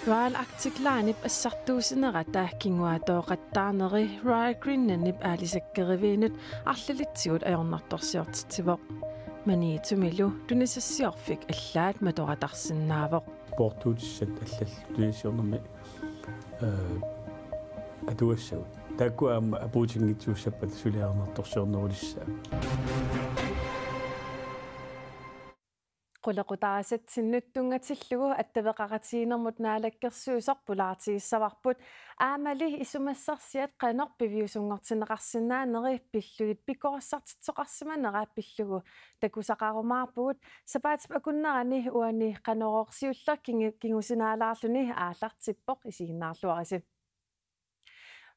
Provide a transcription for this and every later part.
Royal Arctic Lineup assartuusinerata kinguatooqattaarneri Royal Greenlanip aalisakkeriveenut арлалитсигут ajornartorsiortitivoq maniitumilu tunisassiorfik allaat matoqatarsinnaavoq портуутиссат аллал тунисиорнэрми атуассагут тааккуаама апуутингитсууссаппат сулиарнарторсиорнерулиссаа qulaqutaasatsinnuttungatilugu attavеqaqatiinermut naalakkersuusorpulaartiissavарput aamali isumassarsiat qanorpiviusungortineqarsinnaaneri pillugit pikorassartitsoqarsimanera pillugu takusaqarumaarpugut sapaatip akunnerani uani qanororsiullar kingusinaalaarluni aallartippoq isiginnaarluarisi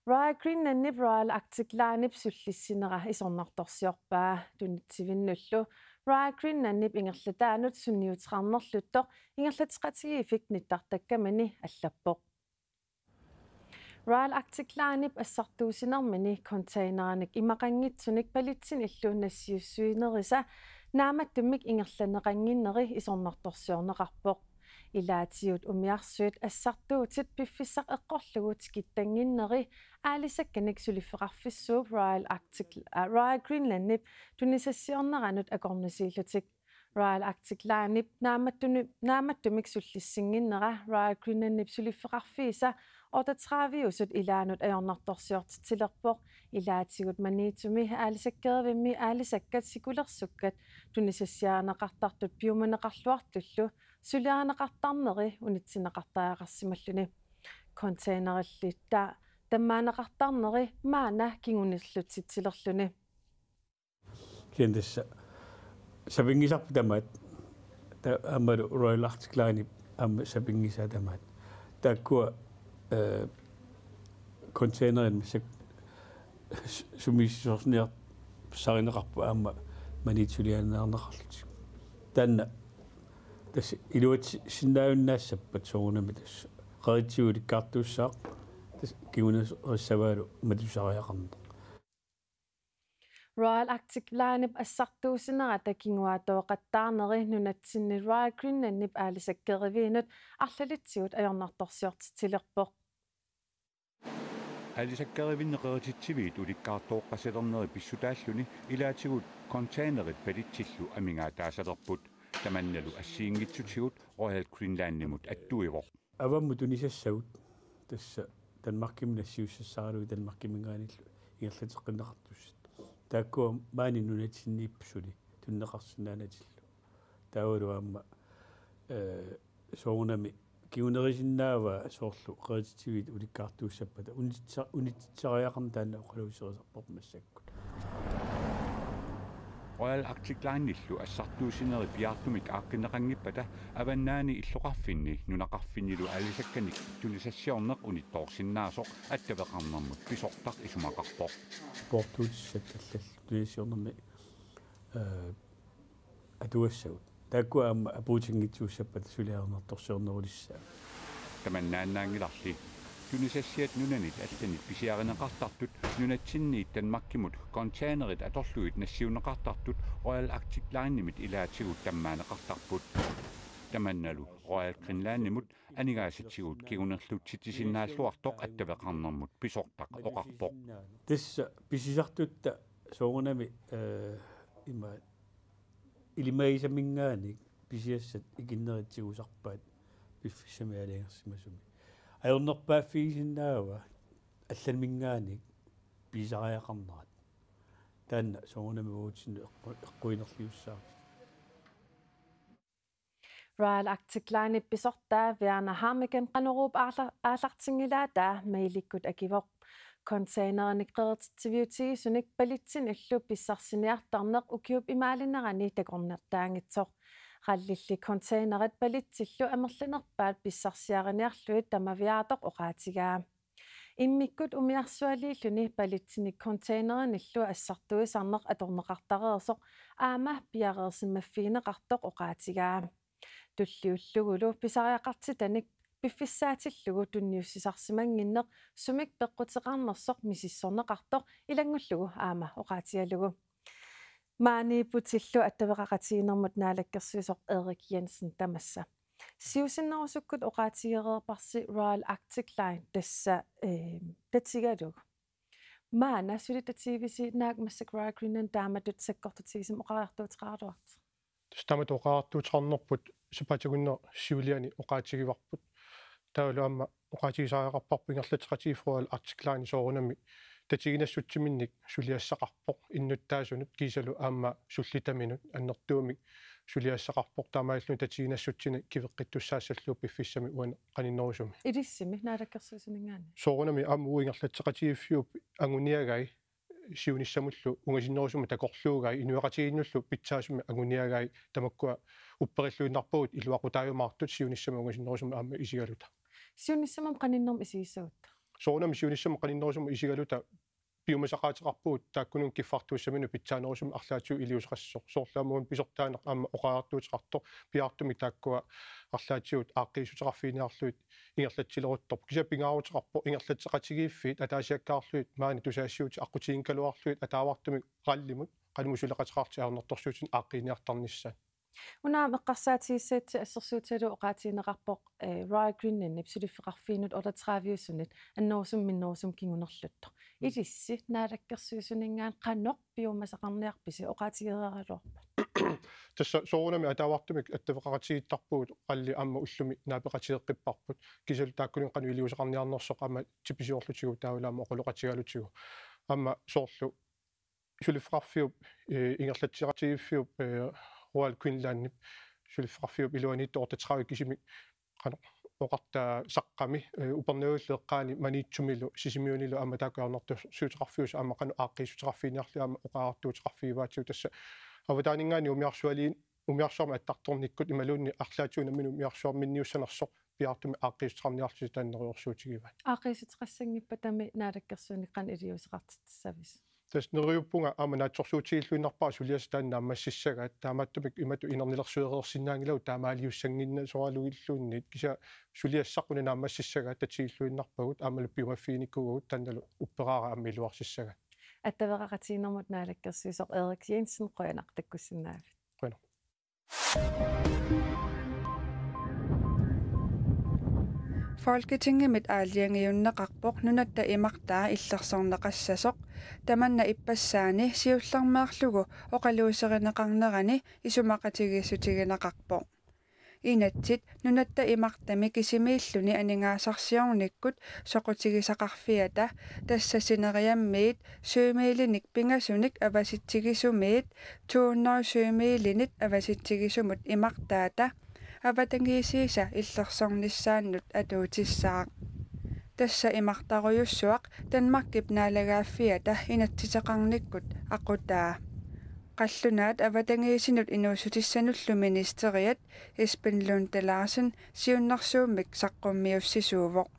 Royal Greenlanip Royal Arctic Lineup sullissinera isornartorsiorpaa tunitsivinnullu Royal Greenlanip ingerlataanut sunniuteqarnerluttoq ingerlatiqatigifik nittartakkamani allappoq Royal Arctic Lineup assartuusinermini containernik imaqanngitsunik palitsin illuunnassiussuinerisa naamattummik ingerlaneqanginneri isornartorsiorneqarpoq ilaatiut umiarsuut assartuutit piffissaq eqqorlugut kittanginneri aalisakkanik suliffeqarfissuup Royal Greenlanip tunisassiorneranut akornasiillutik Royal Arctic Lineup naamattumik sullissinginnera Royal Greenlanip suliffeqarfiisa ortatraviusut ilaanut ajornartorsiortitilerpoq ilaatigut maniitumi aalisakkerivimmi aalisakkat sikulersukkat tunisassiaaneqartartut piumaneqarluartullu suliaaneqartarneri unitsineqartaaqarsimalluni containerillitta tammaaneqartarneri maana kingunirlutitsilerluni kiendassa sabingisarpu tamaat amalu Royal Arctic Lineup amma sabingisaa tamaat taakkua containerin missak sumiissorniar sarineqarpu aamma manitsuliaannearneqarlut tanna tas iluat sinnaaunnaassappat soorunami tassa qaritsiulikkaartuussaaq tas kigunissavaalu matusariaqarna Royal Arctic Lineup assartuusinerata kinguatooqattaarneri nunatsinni Royal Greenlanip aalisakkeriveenut арлалитсигут ajornartorsiortitilerpoq аалисаккеривиннеқерититсивиит уликкаартооққасилернери писсутааллуни илаатигут контейнерит палитсиллу амингаа таасалерпут таманналу ассиингитсутигут Royal Greenlanimut аттуивоқ авамму тунисассагут тасса танмаркимнассиуссассааралуи танмаркимингааниллу ингерлатеққиннеқартуссат тааккуа маани нунатсиннииппсули туннеқарсинаанатиллу таавалуаама соорунами киунерисиннаава соорлу қерититивит уликкаартууссаппата унитсариақарна таанна оқалуисерисарпоқ массаккут Royal Arctic Linellu assartuusineri piartumik aaqqinneqangippata avannaani illoqarfinni nunaqarfinnilu aalisakkanik tunisassiorneq unittoorsinnaasoq attaveqarnermut pisortaq isumaqarpoq портуутиссат аллал тунисиорнэрми атуассагут тааккуаама апуутингитсууссаппат сулиарнерторсиорнерулиссаа таманнааннаангиларли тунисассиат нунанит алланит писиаринеқартартут нунатсинниит танмаркимут контейнерит аторлуит нассиунеқартартут Royal Arctic Linimit илаатигут таммаанеқартарпут таманналу Royal Greenlanimut анигааситсигут кигунерлутситисиннааллуартоқ аттавеқарнермут писортақ оқарпоқ тасса писисартутта соорунами има илимаисамингааник писиассат икиннеритсигусарпаат пиффисамиалиангерсимасуми ajornerpaafiisinnaava аллалмингааник писариақарнерат таанна соорунами уутсинну эққуинерлиуссаа Royal Arctic Lineup pisortaa Werner Harmegen qanurup aallartingilaata mailikkut akivoq containerenik qerititiviutiisunik palitsin illu pissarsiниartarneq ukiup imaalinnerani takornertaangitsoq qallilli containerit palitsillu amerlanerpaat pissarsiariniarluit tamaviaatoq oqaatigaa immikkut umiarsualiilluni palitsinik containeranillu assartuisarneq atorneqartareersoq aama piareersimaffiineqartoq oqaatigaa tulliullugulu pisariaqartitanik piffissaatillugu tunniussisarsimanginneq sumik peqqutеqarnersoq misissorneqartoq ilangullugu aama oqaatigalugu maani putillu attaveqaqatiinermut naalakkersuisoq Erik Jensen tamassa Siusinnerusukut oqaatigereerparsi Royal Arctic Line tassa tatsigaduk. Maana sulitattiivisiinaak massak Royal Greenland taamatut sakkortutigisum oqariartuutqaarluart. Tamat oqaartuutarnerput supatagunner siuliani oqaatigivarput. Taalu amma oqaatigisaareqarparpu ingerlateqatiif Royal Arctic Line soorunami tatiginassuttiminnik suliassaqarpoq innuttaasunut kiisalu aamma sullitaminut annertuumik suliassaqarpoq taamaalluni tatiginassuttina kiveqqittussaassalluu piffissami uan qaninnerusumi Idissimi naalakkersuusuningaani. soorunami aamma uingerlateqatiiffiup anguniagai siunissamullu ungasinnerusumi takorluugai inuaqatiginnullu pitsaasumi anguniagai tamakkua upperilluinnarpugut iluaqutaajumaartut siunissami ungasinnerusumi aamma isigaluta Siunissamam qaninnerm isiissuutta. soorunami siunissami qaninnerusumi isigaluta piumasaqaatiqarpuut taakkunun kiffartuussaminu pitsaanerusumi arlaatiu iliusqassoq soorlaamuun pisortaaneq aamma oqaartuutiqartor piartumi taakkua arlaatiut aaqqiissuteqarfiiniarluit ingerlatsileruttorp kisapingaaruteqarpo ingerlatseqatigiiffiit ataasiakkaarluit maani tusaassiuti aqutiginkaluarluit ataavartumi qallimut qanusuleqatiqaarti aarnertorsuutin aaqqiiniartarnissaan Una meqqarsaatigissaatsi assersuutalu oqaatiineqarpoq Royal Greenland ipsuliffeqarfiinut 38 annerusum minnerusum kingunerluttor. Idissi naalakkersuusuningaan qanoq piumasaqarniarpisi oqaatigereeraluarpa. Tässä soorunami ataavartumik attavaqaqatigiittarpuut qalli aamma ullumi naapeqatigeqqipparput kisal taakkunin qanu iliuseqarniarnersoq aamma tipisiorlutigu taulaama oqoloqatigalutigu aamma soorlu suliffeqarfiup ingerlatsiqatigiiffiup Royal Greenland suliffeqarfiup iluaniitto ortatarawi kisimi qano oqartaa saqqami uperniulleeqqaani maniitsumilu sisimiunilu aamma taakkuarnertu suuteqarfius aamma qanu aaqqiissuteqarfiiniarlu aamma oqaartuutiqarfiivaatiu tassa avataaninngaani umiarsuarma attartornikkut imaluunni arlaatuuna minu umiarsuarminniussanersoq piartumi aaqqiissuteqarniarlusi taanneruorsuutigivat Aaqqiissuteqassangippa tami naalakkersuuniqqan iliuseqartitsavis. tas neriuppunga aamma naatsorsuutigiilluinnarpaa suliastaanna ammassissaga taamattumik imatu inernilersuereersinnaangilau taamaaliussanginna soraluilluunniit kisa suliassaqunana ammassissaga tatsiilluinnarpagut aammalu piumaffiinikkugut tannalu upperaara ammiluarsissaga Attavaqaqatiinermut naalakkersuusoq Erik Jensen qoyanaqtakkussinnaavit. Qana. Folketinget mit aalliangiunneqarpoq nunatta imartaa illersorneqassasoq tamanna ippassaani siullarmeerlugu oqaluuserineqarnerani isumaqatigissutigineqarpoq inatsit nunatta imartami kisimiilluni aningaasarsiornikkut soqutigisaqarfiata tassasineriyammiit süümiilinik pingasunik avasitsigisumiit 200 süümiilinit avasitsigisumut imartaata avatangiisiisa illersornissaannut atuutissaaq tassa imartaruyussuaq Danmarkip naalagaaffiata inatsiteqarnikkut aqutaa qallunaat avatangiisinut inuusutissanullu ministeriat Esben Lunde Larsen siunnarsuummik saqqummiussisuuvoq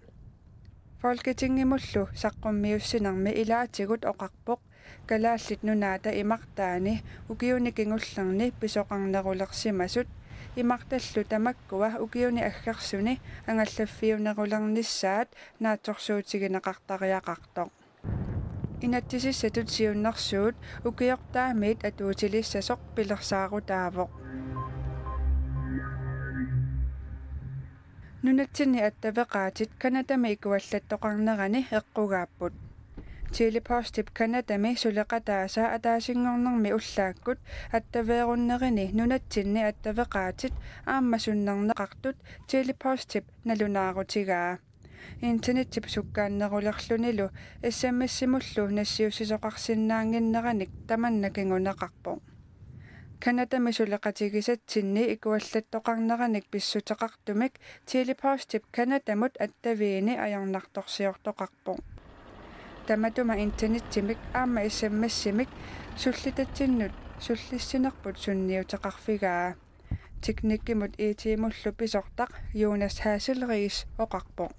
Folketingimullu saqqummiussinermi ilaatigut oqarpoq kalaallit nunaata imartaani ukiunikingullerni pisoqarnerulersimasut imartallu tamakkua ukiuni aggersuni angallaffiunerulernissaat naatsorsuutigineqartariaqartoq inatsisissatut siunnarsuut ukiortaamiit atuutilissasoq pilersaarutaavoq nunatsinni attaveqaatit kanatami ikuallattoqarnerani eqqugaapput Chili Postip kanatami suleqataasa ataasingornermi ullaakkut attaveerunnerini nunatsinni attaveqaatit aammasunnerneqartut Chili Postip nalunaarutigaa internetip sukkaannerulerlunilu SMS-simullu nassiusisoqarsinnaanginneраник tamannakinguneqarpoq kanatami suleqatigisatsinni ikuallattoqarneranik pissuteqartumik Chili Postip kanatamut attaviini ajornartorsiortoqarpoq tamatuma internettimik aamma SMS-simik sullitatsinnut sullissinerput sunniuteqarfigaa teknikkimut itimullu pisortaq Jonas Hasselriis oqarpoq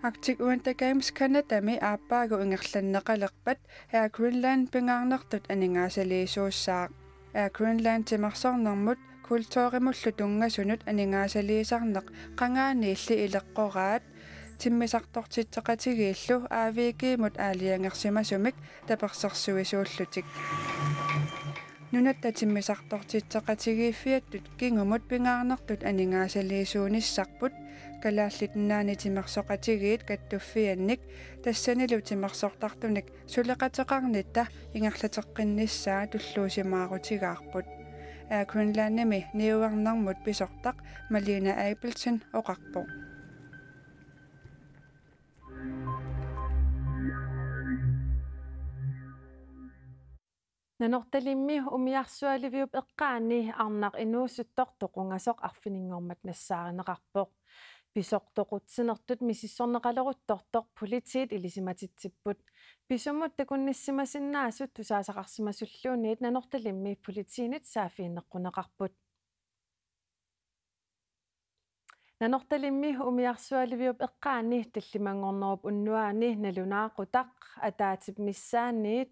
Arctic Winter Games kanatami aappaagu ingerlanneqalerpat Air Greenland pingaarnertut aningaasaliisuussaaq Air Greenland timarsornermut kultuurimullu tungasunut aningaasaliisarneq qangaaniilli ileqqoraat timmisartortitteqatigiillu aaviikiimut aaliangersimasumik tapersersuisuullutik nunatta timmisartortitteqatigiiffiattut kingumut pingaarnertut aningaasaliisuunissarput kalaallit timersoqatigiit kattuffiannik tassanilu timersortartunik suleqateqarnitta ingerlateqqinnissaa tulluusimaarutigаарput Greenlandimi niuarnarmut pisortaq Malina Abelson oqarpo Nanortalimmi umiarsualiviup eqqaanni arnaq inuusuttortoqungasoq arfininngormat nassaarinneqarpoq pisortoqutsinertut misissorneqaleruttortoq politiit ilisimatitsipпут pisumut takunnissimasinnaasut tusaasaqarsimasulluuniit nanortalimmi politiinit saafiinneqquneqarput nanortalimmi umiarsualiviup eqqaanni tallimangornerup unnuaani nalunaaqutaq ataatip missaanniit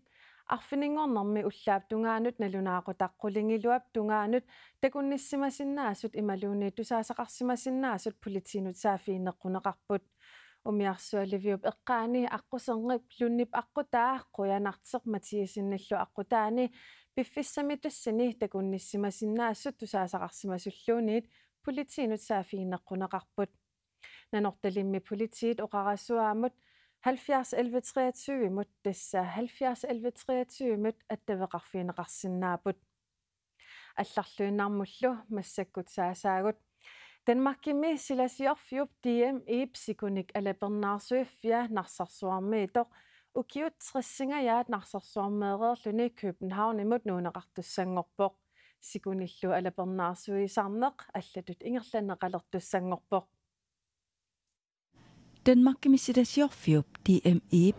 arfininngornermi ullaap tungaanut nalunaaqutaqqullingiluap tungaanut takunnissimasinnaasut imaluuniit tusaasaqarsimasinnaasut politiinut saafiinneqquneqarput umiarsualiviup eqqaani aqqusenrip lunnip aqutaa quyanarteq matiisinnallu aqutaani piffissami tassani takunnissimasinnaasut tusaasaqarsimasulluuniit politiinut saafiinneqquneqarput nanortalimmi politiit oqarasuaamut 70-11-23 mut tassa 70-11-23 attaveqarfiineqarsinnaaput алларлуиннармуллу массаккут саасаагут Danmarkimi silasiorfiup DM ipsikunik alapernaarsuiffia narsarsuarmiitoq ukiut 60-yaat narsarsuarmeererluni København imut nuuneqartussangorpoq sikunillu alapernaarsuisarneq allatut ingerlaneqalertussangorpoq Danmarkimi silasiorfiup DM ip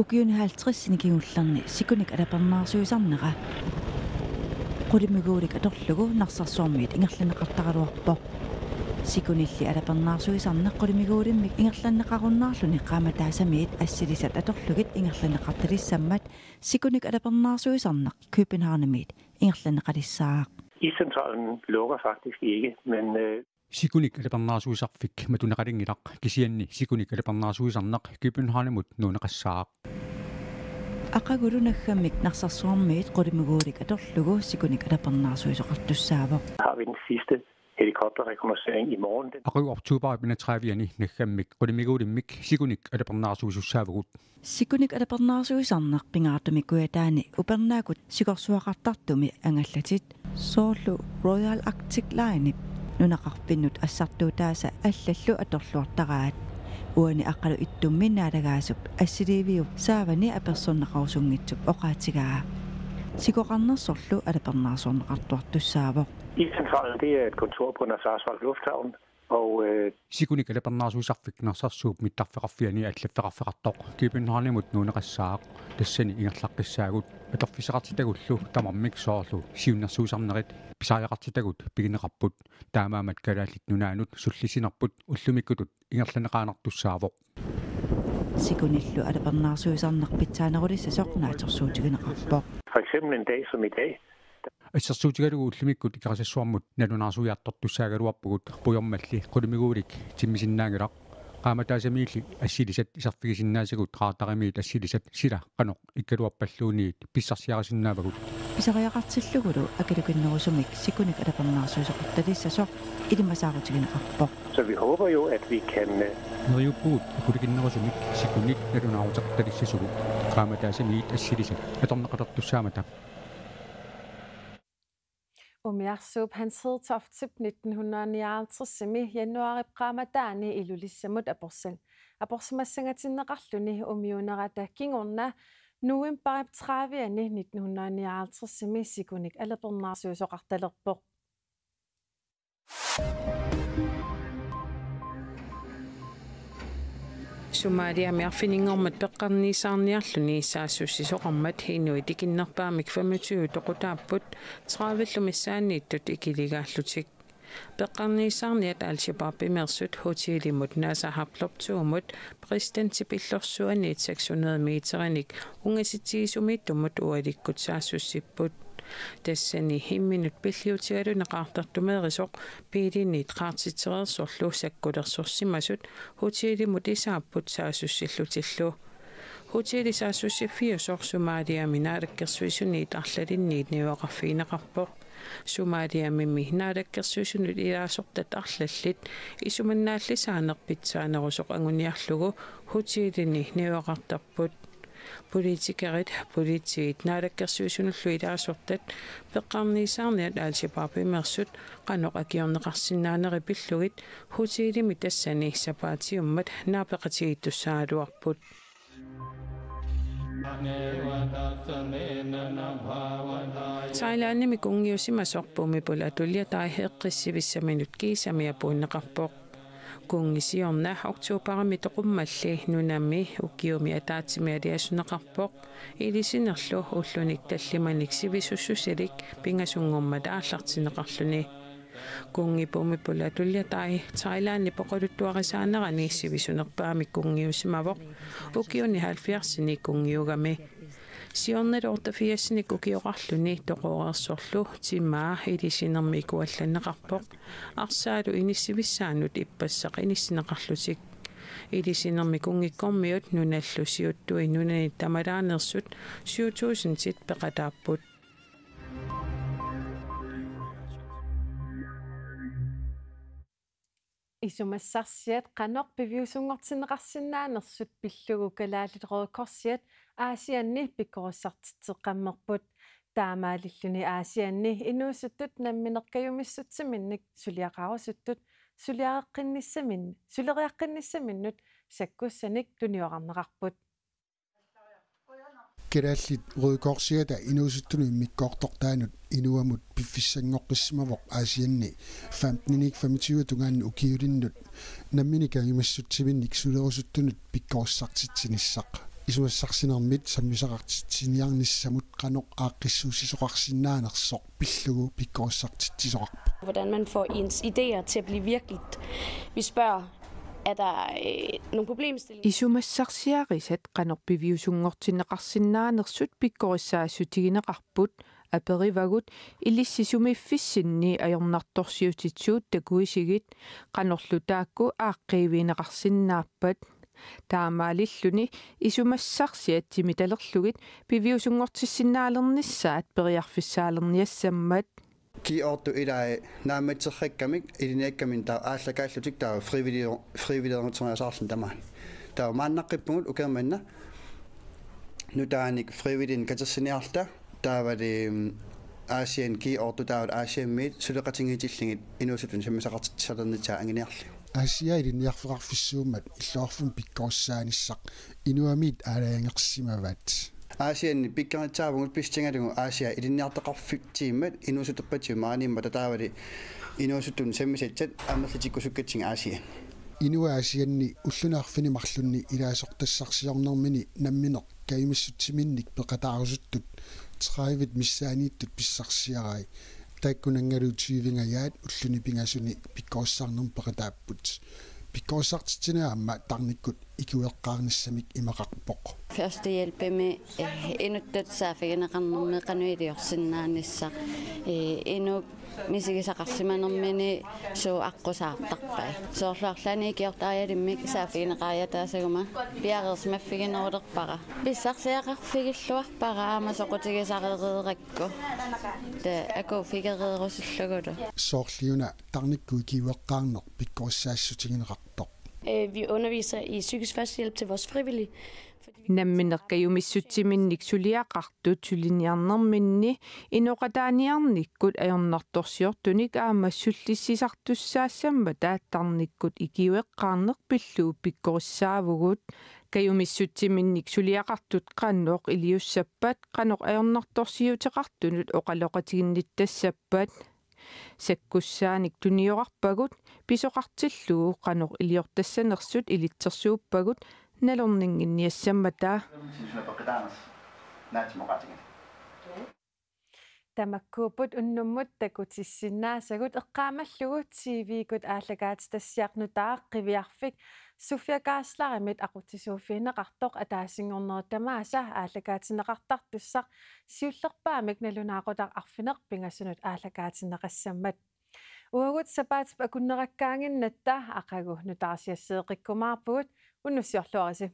ukiuni 50-nikiullerni sikunik alapernaarsuisarneqa qulimiguulik atorlugu narsarsuarmiit ingerlaneqartaqaluarpoq sikunilli alapernaarsuisarneq qulimiguulimmik ingerlanneqarunnaarluni qaamataasamiit assilisat atorlugit ingerlaneqartalissammat sikunik alapernaarsuisarneq Københavnamiit ingerlaneqalissaaq Iscentralen lukker faktisk ikke, men sikunik alapernaarsuisarfik matunaqalingilaq kisianni sikunik alapernaarsuisarneq Københavnamut nuuneqassaaq aqagulunaggammik narsarsuarmiit qulimiguulik atorlugu sikunik alapernaarsuisoqartussaavoq har vi den sidste helikopterrekognoscering i morgen. Aqagu oktuuparipina 30-ani naggammik qulimiguulimmik sikunik alapernaarsuisussaavagut sikunik alapernaarsuisarneq pingaartumikkuataani upernaakut sikorsuaqartartumi angallatit soorlu Royal Arctic Line nunaqarpinnut assartuutaasa allallu atorluartaraat uani aqalu ittumminnaalagaasup assiliiviu saavani apersonneqarusunngitsup oqaatigaa sikoqarnersorlu alapernaarsuarneqartuartussaavoq Iscentralen det er et kontor på Narsarsuaq Lufthavn, og sikunik alapernaarsuisarfik narsarsuup mittarfeqarfiani allafeqarfeqartoq Københavnamut nuuneqassaaq tassani ingerlaqqissaagut atorfiseqartitagullu tamarmik soorlu siunnersuusarnerit pisariaqartitagut pigineqarput taamaamat kalaallit nunaanut sullisinerput ullumikkutut ingerlaneqaanartussaavoq sikunillu alapernaarsuisarneq pitsaanerulissa naatorsuutigineqarpoq for eksempel en dag som i dag, ассерсуутигалугу уллумиккут икарасассуармут налунаасуяттортуссаагалуарпугут пуйормалли qulimigolik timmisinnaagilaq qaamataasamiilli ассилисат исарфигисиннаасагут qaartarimиит ассилисат сила qanoq ikkaluarpalluuniit pissarsiarasinnaavagут писариақартиллугулу акалукиннерусумик сикуник алапарнаарсуисоқарталиссасоқ илимасаарутигинеқарпоқ så vi håber jo, at vi kan neriuppugut ikulikinnerusumik sikunik nalunaarutaqtalissasugut qaamataasamiit assilisat atorneqalertussaamata Umiarsuup Hans Hedtoft 1959 januari qaamataani ilulissamut aporsimassangatinneqarluni umiunerata kingorna nuimparip 30-ani 1959 sikunik alapernaarsuisoqartalerpoq Somalia miarfininngormat peqqarniisaarniarluni saassussisoqarmat inuit ikinnerpaamik 25 toqutaapput 30 missaanniittut ikiligaаллутик peqqarniisaarniat al-shabaab imersut hotiilimut naasaharplortuumut presidentipillorsuaniit 600 meterinik ungasitiisumittumut ualikkut saassussipput тассани имминут пиллиутигалу неқартартумеерисоқ пиилинниит qaartitsereersorlu sakkulersorsimmasut hutiilimut isaapпут saasussillutillу hutiili saasussifiusoq Somaaliami naalakkersuisunniit arlalinniit niuaqarfiineqarpoq Somaaliamimmi naalakkersuisunut ilaasortat arlallit isumannaallisaanerpitsaanerusoq anguniarlugu hutiilini niuaqartarput politikerit poliitiit naalakkersuisunullu ilaasortat peqqarniisaarniat al-shabaab-imersut qanoq akiorneqarsinnaaneri pillugit hutiilimi tassani sapaatiummat naapeqatigittussaaluarput Thailandimi kungiusimasorpumi pulatullia taiheqqissivissaminnut kiisamia puunneqarpoq kungisiorna oktuuparami toqummalli nunami ukiumi ataatsimi aliasuneqarpoq ilisinerlu ullunik tallimanik sivisussusilik pingasungormat aallartineqarluni kungipumi pulatullia Thailandni poqoluttuarisaanerani sivisunerpaami kungiusimavoq ukiuni 70 kungiugami Siornalortafiassinik ukioqarluni toqoreersorlu timaa ilisinermi ikuallanneqarpoq arsaalu inissivissaanut ippassaq inissineqarlutik ilisinermi kungikkormiut nunallu siuttui nunani tamalaanersut 7000 tit peqataapput isumassarsiat qanoq piviusungortineqarsinnaanersut pillugu kalaallilerokorsiat aasianni pikkorissartitteqqammerput taamaalilluni aasianni inuusuttut namminerkayumissutsimminnik suliaqarusuttut suleriaqqinnissamminnut sakkussanik tuniorarneqarput Kerallit Rødekorsiata inuusuttunu immikkoortortaanut inuamut piffissangoqqissimavoq aasianni 15-25 tungaanni ukiulinnut namminikayumassutsimminnik sulerusuttunut pikkorissartitsinissaq isumassarsinermit sammisaqartitsiniarnissamut qanoq aaqqissuusisoqarsinnaanersoq pillugu pikkorissartitsisoqarpa. Hvordan man får ens idéer til at blive virkeligt. Vi spørger er der nogle problemstillinger isumassarsiarisat qanorpiviusungortineqarsinnaanersut pikkorissaassutigineqarput aperivagut ilissisumiffissinni ajornartorsiutitsuut takuisigit qanorlu taakku aaqqiiviineqarsinnaappat taamaalilluni isumassarsiat timitalerlugit piviusungortissinnaaleernissaat periarfissaalerniassammat Kiortu ilaa naamatserrakkamik iliniakkamin taa aallakaallutik taa frivilligernersaarlun tamaan taa maannaqqippungut ukermanna nutaanik frivilligin katersiniarta taavali aasian kiortu taavat aasiammiit suleqatingiitillingit inuusutun sammisaqartitsalernitsaa anginiarlu Aasia iliniarfeqarfissuummat illoorfun pikkorissaanisaq inuamiit aalaangersimavat Aasian pikkaritsaavungut pistingalugu Aasia ilinniarteqarfittiimmat inuusuteppatiu maaniimma tataavali inuusutun sammisatsit ammerlitikkusukkatsing Aasia Inua Aasianni ullunaarfini marlunni ilaasortassarsiornermini nammineq kaimissutsiminnik peqataarusuttut 30 missaaniittut pissarsiarai taakkunangaluutiivingayaat ulluni pingasuni pikkorissarnerm peqataapput pikkorissartitinaamma tarnikkut ikueqqaarnissamik imaqarpoq Førstehjælpemme inuttatsaaffigineqarnermi qanuiliorsinnaanissaq inu misigisaqarsimanermini suu aqqusaaartarpai soorluarlani ikiortaajalimmik saaffigineqaajataasaguma piareersmaffiginerulerpara pissarsiaqarfigilluarpara aamasoqutigisaqereerakku ta akuuffigereerusullugulu soorliuna tarnikku ikiueqqaarneq pikkorissaassutigineqartoq Vi underviser i psykisk førstehjælp til vores frivillige. Namminerkayumissutsiminnik suliaqartut suliniarnerminni inoqataaniarnikkut ajornartorsiortunik aamassullissisartussaasamma taattarnikkut ikiueqqaarneq pilluu pikkorissaavugut kayumissutsiminnik suliaqartut qannoq iliussappat qanoq ajornartorsiuteqartunut oqaloqatiginnittassappat sakkussaanik tunioqarpagut pisoqartillugu qanoq iliortassanersut ilitsersuuppagut nalorninginniassammataa Tamakkuuput unnummut takutissinnaasagut eqqaamallugut CV-kut aallagaatitassiaqnutaaq qiviarfik Sofia Gaslarimit aqutisuufiineqartoq ataasingorneritamaasa ааллакаатинеқартартуссақ сиуллерпаамик налунаақутақ арфинеқ пингассунут ааллакаатинеқассаммат уагут сапаатип акуннераккаангиннатта ақагу нутаарсиассеэқиккумаарпугут уннуссиорлуариси